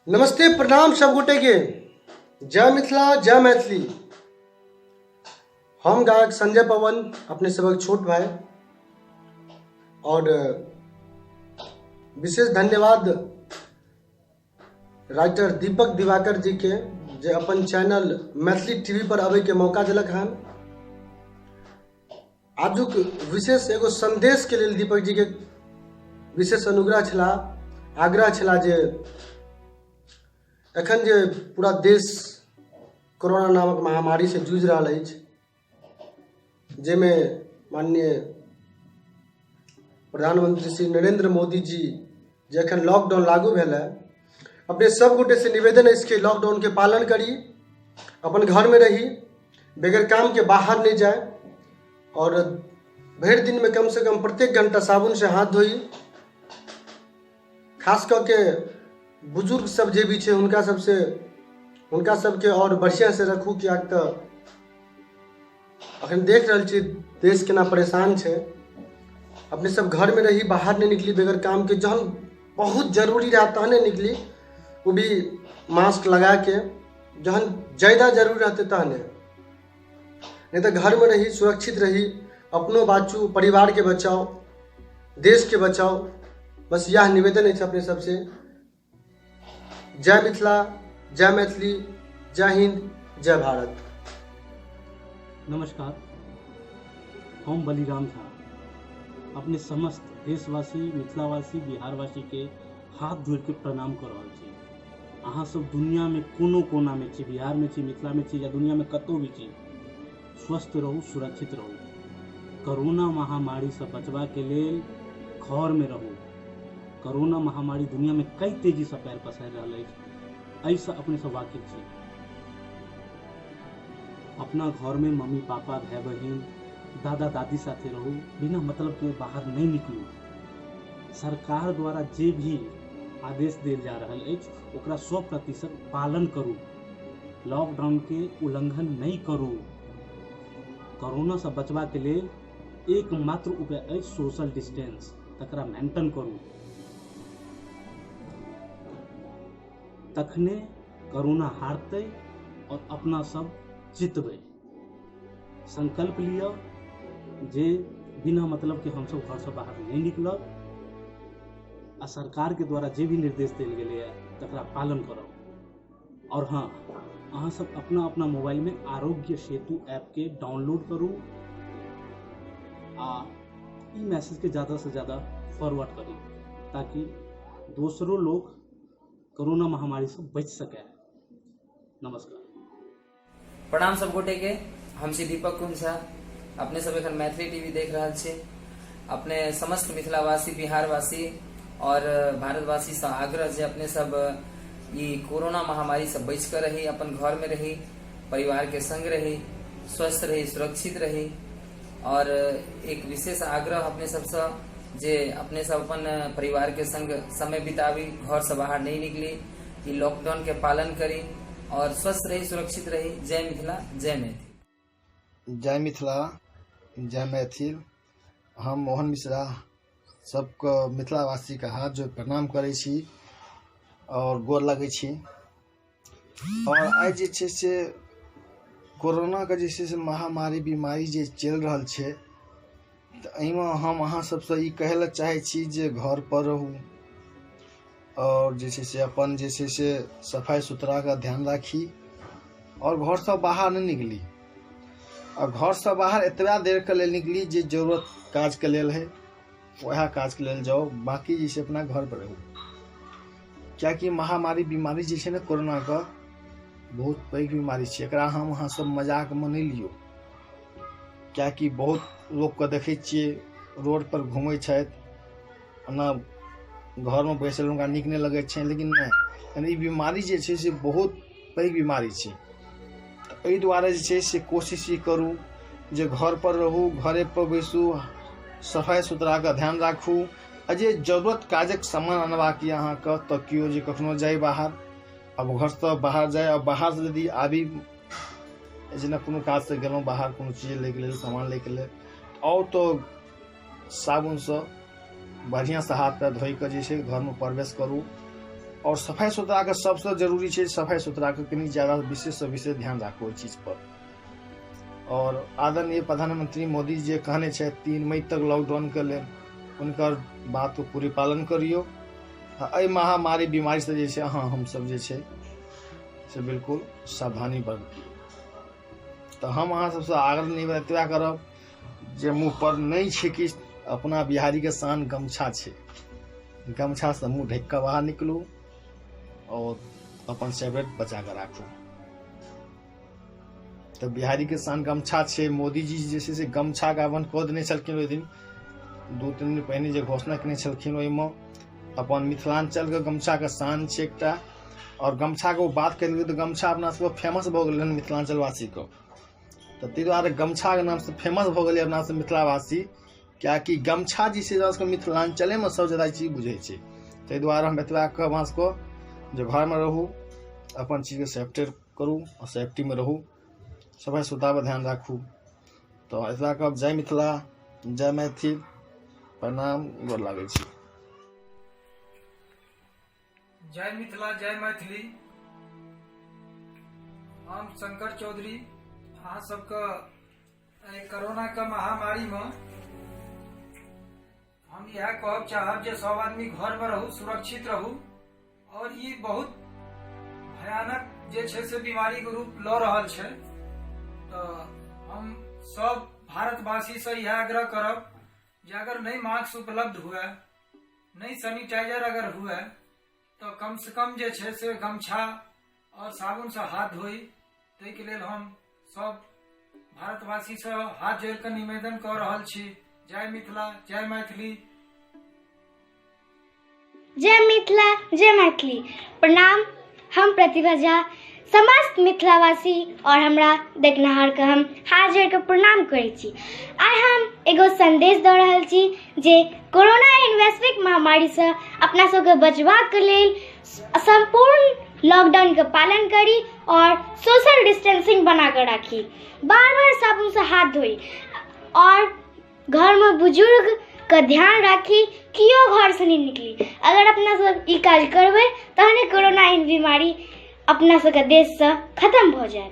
नमस्ते प्रणाम सब गोटे के। जय मिथिला जय मैथिली। हम गायक संजय पवन अपने सबक छोट भाई और विशेष धन्यवाद राइटर दीपक दिवाकर जी के जे अपन चैनल मैथिली टीवी पर आवे के मौका दिलक हन। आजुक विशेष एगो संदेश के लिए दीपक जी के विशेष अनुग्रह छला, आग्रह छला जे एखन जे पूरा देश कोरोना नामक महामारी से जूझ रहा है, जेमे माननीय प्रधानमंत्री श्री नरेंद्र मोदी जी जे एखन लॉकडाउन लागू भेल है, अपने सब गोटे से निवेदन है इसके लॉकडाउन के पालन करी, अपन घर में रही, बगैर काम के बाहर नहीं जाए और भर दिन में कम से कम प्रत्येक घंटा साबुन से हाथ धोई। खास करके बुजुर्ग सब जे भी छे उनका सबके और बढ़िया से रखू कि तो अखन देख रहे छी देश केना परेशान छे। अपने सब घर में रही, बाहर नहीं निकली, बगैर काम के जहन बहुत जरूरी रहा तहने निकली, वो भी मास्क लगा के, जहन ज़्यादा जरूरी रहते तहने, नहीं तो घर में रही, सुरक्षित रही, अपनों बाँचू, परिवार के बचाओ, देश के बचाओ। बस यह निवेदन है अपने सबसे। जय मिथिला जय मैथिली, जय हिंद जय भारत। नमस्कार, हम बलिराम झा अपने समस्त देशवासी, मिथिलावासी, बिहारवासी के हाथ जोड़ के प्रणाम कर रहा छी। अहाँ सब दुनिया में कोनो कोना में छी, बिहार में छी, मिथिला में छी या दुनिया में कतौ भी छी, स्वस्थ रहू, सुरक्षित रहू। कोरोना महामारी से बचवा के लेल घर में रहू। कोरोना महामारी दुनिया में कई तेजी से पैर पसार रहा है, ऐसा अपने सब वाकिफ छी। अपना घर में मम्मी पापा, भाई बहन, दादा दादी साथे रहू, बिना मतलब के बाहर नहीं निकलू। सरकार द्वारा जे भी आदेश दिल जा रहा है ओकरा 100% पालन करू। लॉकडाउन के उल्लंघन नहीं करू। कोरोना से बचवा के लिए एकमात्र उपाय है सोशल डिस्टेंस, तकरा मेंटेन करू, तखने कोरोना हारते और अपना सब जीतबे। संकल्प लिया जे बिना मतलब के हम सब घर से बाहर नहीं निकलब आ सरकार के द्वारा जे भी निर्देश दिल गए है तकरा पालन करो। और हाँ, अहाँ सब अपना अपना मोबाइल में आरोग्य सेतु ऐप के डाउनलोड करू आ ई मैसेज के ज़्यादा से ज़्यादा फॉरवर्ड करी ताकि दूसरों लोग कोरोना महामारी से बच सके। नमस्कार, प्रणाम सब गोटे के। हम छी दीपक कुंज झा। अपने सब एखन मैथिली टीवी देख रहा छे। अपने समस्त मिथिलावासी, बिहारवासी और भारतवासी से आग्रह जे अपने सब ये कोरोना महामारी से बच कर रही, अपन घर में रही, परिवार के संग रही, स्वस्थ रही, सुरक्षित रही। और एक विशेष आग्रह अपने सबसे जे अपने सब अपन परिवार के संग समय बितावी, घर से बाहर नहीं निकली, ये लॉकडाउन के पालन करी और स्वस्थ रही, सुरक्षित रही। जय मिथिला जय मैथिल। जय मिथिला जय मैथिल। हम मोहन मिश्रा सबको मिथिलावासी का हाथ जो प्रणाम करै छी और गोर लगै छी। और आइ जे छै से कोरोना के जे छै से महामारी बीमारी जे चल रहल छै, तो एहिमे हम अहाँ सबसे ई कहै लए चाहै छी जे घर पर रहू और जे छै से अपन जे छै से सफाई सुथरा का ध्यान राखी और घर से बाहर नहीं निकली। और घर से बाहर एतबा देर के लेल निकली जे जरूरत काज के लेल है, वह काज के लेल जाओ, बाकी जे छै अपना घर पर रहू। क्या कि महामारी बीमारी जे छै ने, कोरोना का बहुत पैघ बीमारी छै, एकरा हम अहाँ सब मजाक में नहीं लियो। क्या कि बहुत लोग के देखे छिए रोड पर घूमे ना, घर में बैसल उनका नीक नहीं लगे छै, लेकिन नहीं, बीमारी जे छै से बहुत पैघ बीमारी छै। एहि दुआरे जे छै से कोशिश करू जे घर पर रहू, घरे पर बैसू, सफाई सुथरा का ध्यान राखू। जे जरूरत काजक सामान अनबाक यऽ अहाँके तऽ केओ जे कखनो जाय बाहर, अब घर से बाहर जाए, और बाहर से यदि आबी जेना कोनो काज से गेलहुँ बाहर, कोनो चीज लैके लेल, सामान लैके लेल, और तो साबुन से बढ़िया से हाथ पैर धोई के जे छै घर में प्रवेश करू। और सफाई सुथरा के सबसे जरूरी है, सफाई सुथरा के कनी ज्यादा विशेष से विशेष ध्यान रखो ओहि चीज पर। और आदरणीय प्रधानमंत्री मोदी जी कहने 3 मई तक लॉकडाउन के लेल उनकर बात को पूरी पालन करियो। एहि महामारी बीमारी से जे अहाँ हम सब जे से बिल्कुल सावधानी बरती। तो हम अहाँ सबसे आग्रह निवेदन एतबा करब जे मुँह पर नहीं है कि अपना बिहारी के शान गमछा है, गमछा से मुँह ढक के बाहर निकलू और अपन सेपरेट बचा के राखू। तो बिहारी के शान गमछा है। मोदी जी जैसे से गमछा के आवंटन कऽ देने छलखिन ओहि दिन 2-3 दिन पहिने जे घोषणा केने छलखिन, ओहिमे अपन मिथिलांचल के गमछा के शान छै एकटा। और गमछा के बात करेंगे तो गमछा अपना सब फेमस भऽ गेलै मिथिलांचल वासी को। तो ताहि दुआरे गमछा के नाम से फेमस भऽ गेलै अपना सब मिथिलावासी, कियाकि गमछा जी से मिथिलांचले में सब ज्यादा चीज बुझे छै। ताहि दुआरे हम एतबा कहब अहाँ सबको जे घर में रहू, अपन चीज के सेफ्टी करू और सेफ्टी में रहू, सफाई सुथरा पर ध्यान राखू। तो एतबा कहब जय मिथिला, जय मैथिल, प्रणाम, गोर लागै छी। जय मिथिला, जय मैथिली। हम शंकर चौधरी अहाँ सबके कोरोना के महामारी में हम यह कहब चाहब जे सब आदमी घर में रहू, सुरक्षित रहू। और ये बहुत भयानक जे छै से बीमारी के रूप लऽ रहल छै। तो हम सब भारतवासी से यह आग्रह करब जे अगर नहीं मास्क उपलब्ध हुए, नहीं सैनिटाइजर अगर हुए, तो कम से कम जे छै से गमछा और साबुन से हाथ धोई। ताहि के लेल हम सब भारतवासी से हाथ जोड़ के निवेदन कर रहल छी। जय मिथिला, जय मैथिली। जय मिथिला, जय मैथिली। प्रणाम, हम प्रतिभा झा समस्त मिथिलावासी और हमरा देखनहार के हम हाथ जोड़ के प्रणाम करै छी। आइ हम एगो संदेश दऽ रहल छी जे कोरोना एहन वैश्विक महामारी से अपना सबके बचबाक लेल संपूर्ण लॉकडाउन के पालन करी और सोशल डिस्टेंसिंग बना कर राखी। बार बार साबुन से हाथ धोई और घर में बुजुर्ग का ध्यान राखी, कियो घर से नहीं निकली। अगर अपना सब ई काज करबै तहने कोरोना एहन बीमारी अपना सबके देश से खत्म हो जाए।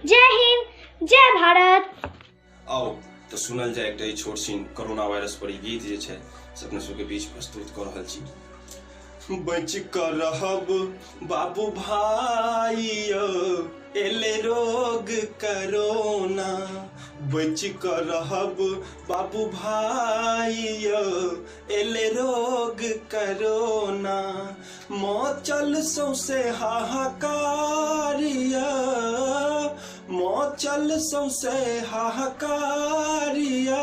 जय हिंद, जय भारत। आओ तो सुनल जाए एकटा छोट छीन कोरोना वायरस पर गीत जे छै से अपने सबके बीच प्रस्तुत कर रहल छी। बच कर रहब बाबू भाई एले रोग कोरोना, बच कर रहब बाबू भाई एले रोग कोरोना। मचल सौसे हाहाकारिया, मचल सौसे हाहाकारिया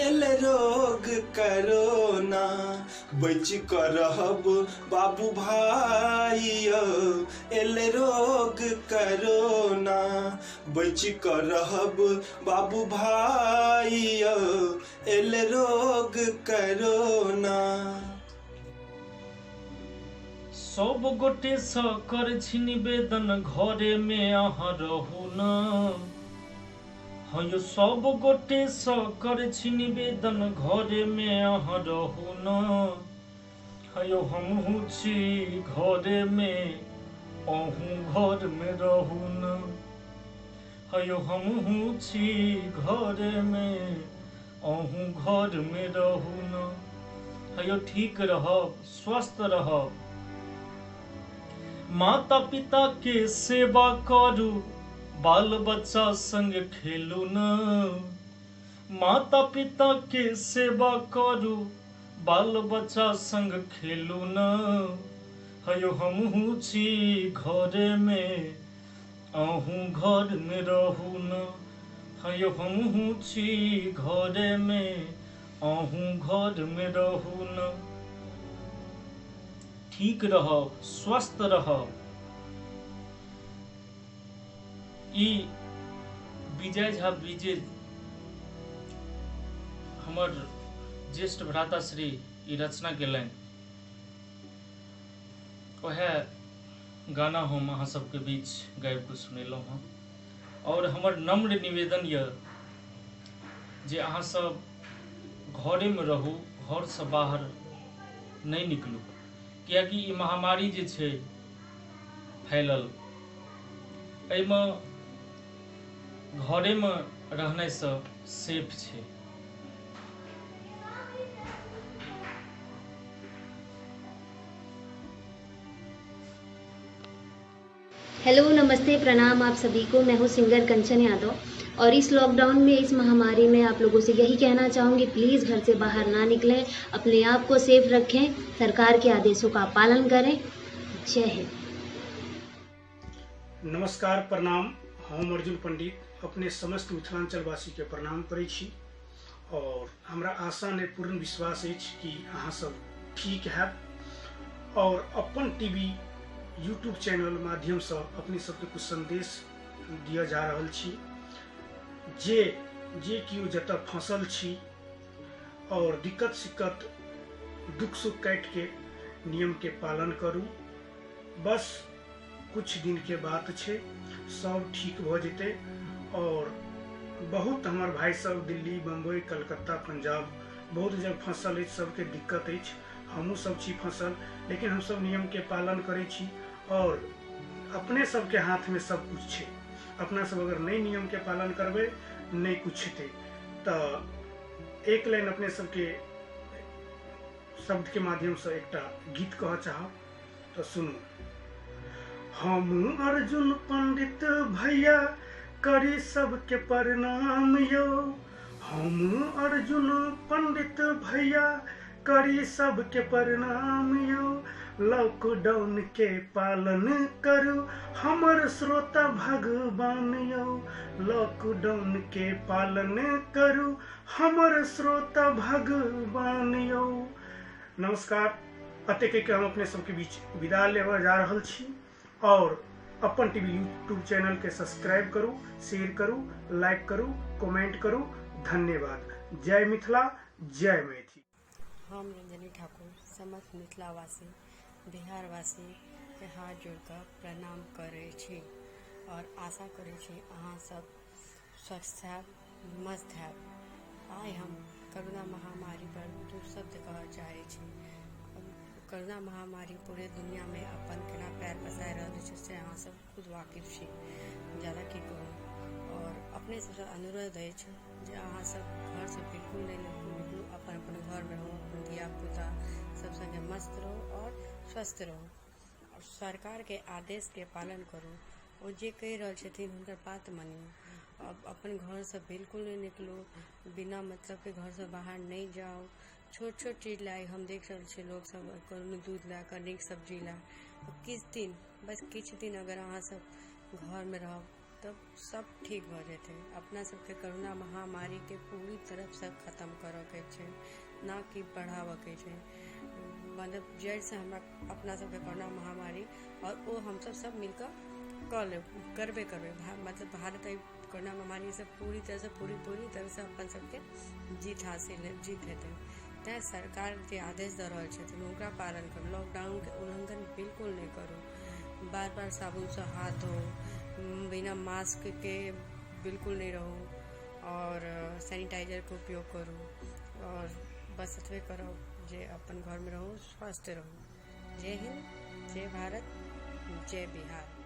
एले रोग कोरोना। बच कर रहब बाबू भाई एले रोग कोरोना, बच कर रहब बाबू भाई एले रोग कोरोना। सब गोटे सँ कर छी निवेदन घरे में अहाँ रहू न। हाँ यो सब गोटे सँ कर छी निवेदन घरे में अहाँ रहू न। हाँ यो हमहू छी घरे में अहूँ घर में रहू न। हाँ यो हमहू छी घरे में अहूँ घर में रहू न। हाँ यो ठीक रहब, स्वस्थ रहब। माता पिता के सेवा करू, बाल बच्चा संग खेलू न। माता पिता के सेवा करू, बाल बच्चा संग खेलू न। हयो हमहू छी घरे में अहूँ घर में रहू न। हयो हमहू छी घरे में अहूँ घर में रहू न। ठीक रहब, स्वस्थ रहब। ई विजय झा विजय हमर ज्येष्ठ भ्राताश्री ई रचना केलनि। वह गाना हम अहाँ सबके बीच गाबि के सुनेलहुँ हँ। और हमर नम्र निवेदन यऽ जे अहाँ सब घरे में रहू, घर से बाहर नहीं निकलू, कियाकि ई महामारी जे छै फैलल, एहिमे घरेमे रहनाइसँ सेफ छै। हेलो, नमस्ते, प्रणाम आप सभी को। मैं हूँ सिंगर कंचन यादव और इस लॉकडाउन में, इस महामारी में आप लोगों से यही कहना चाहूँगी, प्लीज़ घर से बाहर ना निकलें, अपने आप को सेफ रखें, सरकार के आदेशों का पालन करें। जय हिंद। नमस्कार, प्रणाम। हम अर्जुन पंडित अपने समस्त मिथिलांचल वासी के प्रणाम करै छी और हमरा आशा ने पूर्ण विश्वास अछि कि अहाँ सब ठीक हैब और अपन टीवी यूट्यूब चैनल माध्यम से अपने सबके कुछ संदेश दिया जा रहल छी जे केओ जतऽ फंसल छी और दिक्कत सिक्कत दुख सुख काटि के नियम के पालन करू। बस कुछ दिन के बात छै, सब ठीक भ जेतै और बहुत हमार भाई सब दिल्ली, बम्बई, कलकत्ता, पंजाब बहुत जगह फंसल अछि, सबके दिक्कत अछि, हमहूँ सब छी फंसल, लेकिन हम सब नियम के पालन करै छी और अपने सबके हाथ में सब कुछ छै। अपना सब अगर नहीं नियम के पालन करबै, नहीं कुछ हेतै। तो एक लाइन अपने सबके शब्द के माध्यम से एकटा गीत कह चाहब, तो सुनू। हम अर्जुन पंडित भैया करी सबके प्रणाम यो, हम अर्जुन पंडित भैया करी सबके प्रणाम यो। लॉकडाउन के पालन करू हमर श्रोता भगवान यो, लॉकडाउन के पालन करू हमर श्रोता भगवान यो। नमस्कार, अतेक के हम अपने सबके बीच विदा लेवा जा रहल छी और अपन टीवी यूट्यूब चैनल के सब्सक्राइब करू, शेयर करू, लाइक करू, कमेंट करू। धन्यवाद। जय मिथिला, जय मैथिली। हम रंजनी ठाकुर समस्त मिथिलावासी, बिहारवासी के हाथ जोड़कर प्रणाम करै छी और आशा करै छी अहाँ सब स्वस्थ हैब, मस्त हैब। आइ हम कोरोना महामारी पर दू शब्द कहऽ चाहै छी। कोरोना महामारी पूरे दुनिया में अपन केना पैर पसारि रहल छै से अहाँ सब खुद वाकिफ छी, ज्यादा की कहू। और अपने सबसे अनुरोध अछि जे अहाँ सब घर से बिल्कुल नहीं निकलू, अपन अपन घर में रहू, अपन धिया पुता सब संगे मस्त रहू और स्वस्थ रहू और सरकार के आदेश के पालन करू। ओ जे कहि रहल छथिन हुनकर बात मानियौ। अब अपन घर से बिल्कुल नहीं निकलू, बिना मतलब के घर से बाहर नहीं जाओ। छोट छोट चीज ला हम देख रहल छी, लोग सब कोनो दूध ला कर, नीक सब्जी ला, किछु दिन, बस किछु दिन अगर अहाँ सब घर में रहब तब सब ठीक भ जेतै। अपना सबके कोरोना महामारी के पूरी तरफ से खत्म करऽ के छै, ना कि बढ़ावऽ के छै। मतलब जड़ से हमरा अपना सबके कोरोना महामारी और वो हम सब मिलकर करबे मतलब भारत कोरोना महामारी से पूरी तरह से अपन सबके जीत हेतै। तैं सरकार जे आदेश दऽ रहल छथिन ओकरा पालन करू, लॉकडाउन के उल्लंघन बिल्कुल नहीं करू। बार बार साबुन से हाथ धो, बिना मास्क के बिल्कुल नहीं रहो और सैनिटाइजर के उपयोग करू और बस एतबे करो जे अपन घर में रहो, स्वस्थ रहो। जय हिंद, जय भारत, जय बिहार।